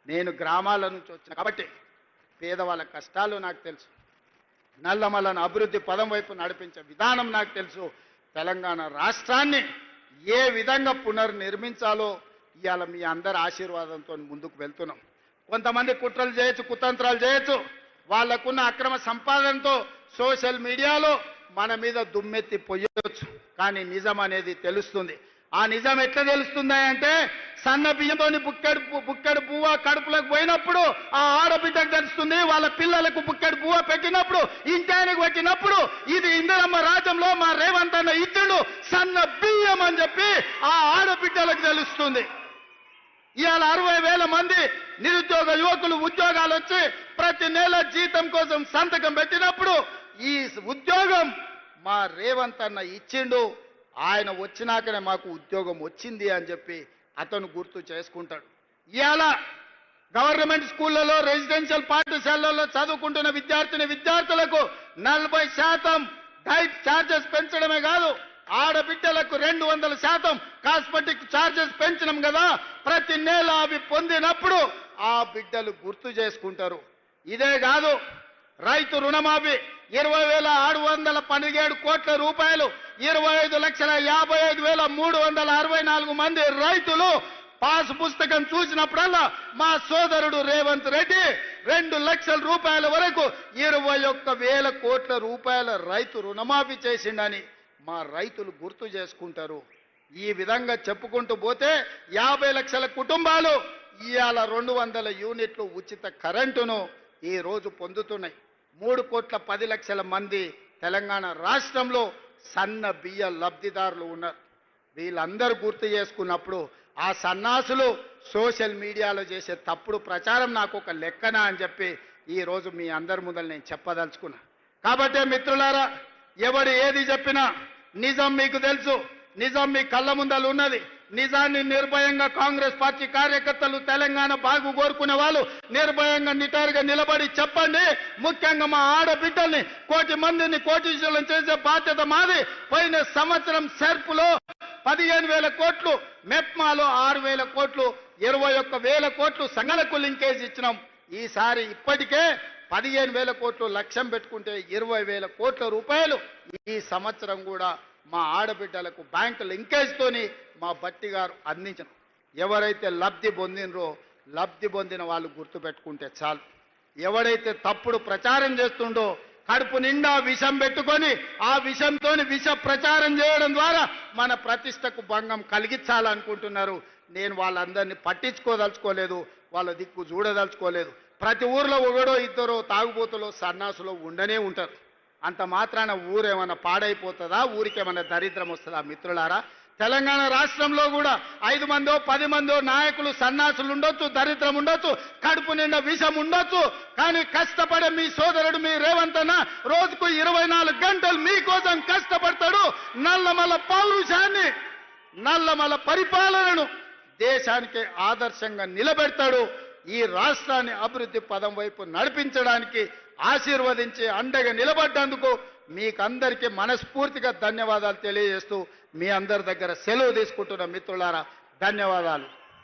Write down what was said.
నేను గ్రామాల నుంచి వచ్చిన కాబట్టి పేదవాళ్ళ కష్టాలు నాకు తెలుసు. నల్లమలను అభివృద్ధి పదం వైపు నడిపించే విధానం నాకు తెలుసు. తెలంగాణ రాష్ట్రాన్ని ఏ విధంగా పునర్నిర్మించాలో ఇవాళ మీ అందరి ఆశీర్వాదంతో ముందుకు వెళ్తున్నాం. కొంతమంది కుట్రలు చేయొచ్చు, కుతంత్రాలు చేయొచ్చు, వాళ్ళకున్న అక్రమ సంపాదనతో సోషల్ మీడియాలో మన మీద దుమ్మెత్తి పొయ్యొచ్చు. కానీ నిజం అనేది తెలుస్తుంది. ఆ నిజం ఎట్లా తెలుస్తుంది అంటే సన్న బియ్యంతో బుక్కెడు పువ్వ కడుపులకు పోయినప్పుడు ఆ ఆడబిడ్డకు తెలుస్తుంది. వాళ్ళ పిల్లలకు బుక్కెడు పువ్వ పెట్టినప్పుడు, ఇంటానికి పెట్టినప్పుడు ఇది ఇందిరమ్మ రాజ్యంలో మా రేవంత్ అన్న ఇచ్చుడు సన్న బియ్యం అని చెప్పి ఆ ఆడబిడ్డలకు తెలుస్తుంది. ఇవాళ 60,000 మంది నిరుద్యోగ యువకులు ఉద్యోగాలు వచ్చి ప్రతి నెల జీతం కోసం సంతకం పెట్టినప్పుడు ఈ ఉద్యోగం మా రేవంత్ అన్న ఇచ్చిండు, ఆయన వచ్చినాకనే మాకు ఉద్యోగం వచ్చింది అని చెప్పి అతను గుర్తు చేసుకుంటాడు. ఇవాళ గవర్నమెంట్ స్కూళ్ళలో, రెసిడెన్షియల్ పాఠశాలల్లో చదువుకుంటున్న విద్యార్థులకు 40% డైట్ ఛార్జెస్ పెంచడమే కాదు, ఆడబిడ్డలకు 200% కాస్మెటిక్ ఛార్జెస్ పెంచడం కదా. ప్రతి నెల అవి పొందినప్పుడు ఆ బిడ్డలు గుర్తు చేసుకుంటారు. ఇదే కాదు, రైతు రుణమాఫీ 20,617 కోట్ల రూపాయలు, 25,55,364 మంది రైతులు పాస్ పుస్తకం చూసినప్పుడల్లా మా సోదరుడు రేవంత్ రెడ్డి 2 లక్షల రూపాయల వరకు 21,000 కోట్ల రూపాయల రైతు రుణమాఫీ చేసిండని మా రైతులు గుర్తు చేసుకుంటారు. ఈ విధంగా చెప్పుకుంటూ పోతే 50 లక్షల కుటుంబాలు ఇవాళ 200 యూనిట్లు ఉచిత కరెంటును ఈ రోజు పొందుతున్నాయి. 3,10,00,000 మంది తెలంగాణ రాష్ట్రంలో సన్న బియ్య లబ్ధిదారులు ఉన్నారు. వీళ్ళందరూ గుర్తు చేసుకున్నప్పుడు ఆ సన్నాసులు సోషల్ మీడియాలో చేసే తప్పుడు ప్రచారం నాకు ఒక లెక్కన అని చెప్పి ఈరోజు మీ అందరి ముందర నేను చెప్పదలుచుకున్నా. కాబట్టి మిత్రులారా, ఎవడు ఏది చెప్పినా నిజం మీకు తెలుసు, నిజం మీ కళ్ళ ముందలు ఉన్నది. నిజాన్ని నిర్భయంగా కాంగ్రెస్ పార్టీ కార్యకర్తలు, తెలంగాణ బాగు కోరుకునే వాళ్ళు నిర్భయంగా నిటారుగా నిలబడి చెప్పండి. ముఖ్యంగా మా ఆడబిడ్డల్ని 1,00,00,000 మందిని కోటీశ్వరులను చేసే బాధ్యత మాది. పోయిన సంవత్సరం సెర్పులో 15,000 కోట్లు, మెప్మాలో 6,000 కోట్లు, 21,000 కోట్లు సంఘాలకు లింకేజ్ ఇచ్చినాం. ఈసారి ఇప్పటికే 15,000 కోట్లు లక్ష్యం పెట్టుకుంటే 20,000 కోట్ల రూపాయలు ఈ సంవత్సరం కూడా మా ఆడబిడ్డలకు బ్యాంకు లింకేజ్తోని మా బట్టి గారు అందించను. ఎవరైతే లబ్ధి పొందినరో లబ్ధి పొందిన వాళ్ళు గుర్తుపెట్టుకుంటే చాలు. ఎవడైతే తప్పుడు ప్రచారం చేస్తుండో కడుపు నిండా విషం పెట్టుకొని ఆ విషంతో విష ప్రచారం చేయడం ద్వారా మన ప్రతిష్టకు భంగం కలిగించాలనుకుంటున్నారు. నేను వాళ్ళందరినీ పట్టించుకోదలుచుకోలేదు, వాళ్ళ దిక్కు చూడదలుచుకోలేదు. ప్రతి ఊర్లో ఒకడో ఇద్దరో తాగుబోతులో సన్నాసులో ఉండనే ఉంటారు. అంత మాత్రాన ఊరేమన్నా పాడైపోతుందా, ఊరికేమన్నా దరిద్రం వస్తుందా? మిత్రులారా, తెలంగాణ రాష్ట్రంలో కూడా 5 మందో 10 మందో నాయకులు సన్నాసులు ఉండొచ్చు, దరిద్రం ఉండొచ్చు, కడుపు నిండా విషం ఉండొచ్చు. కానీ కష్టపడే మీ సోదరుడు మీ రేవంత్ అన్న రోజుకు 24 గంటలు మీకోసం కష్టపడతాడు. నల్లమల పౌరుషాన్ని, నల్లమల పరిపాలనను దేశానికి ఆదర్శంగా నిలబెడతాడు. ఈ రాష్ట్రాన్ని అభివృద్ధి పదం వైపు నడిపించడానికి ఆశీర్వదించి అండగా నిలబడ్డందుకు మీకందరికీ మనస్ఫూర్తిగా ధన్యవాదాలు తెలియజేస్తూ మీ అందరి దగ్గర సెలవు తీసుకుంటున్న మిత్రులారా, ధన్యవాదాలు.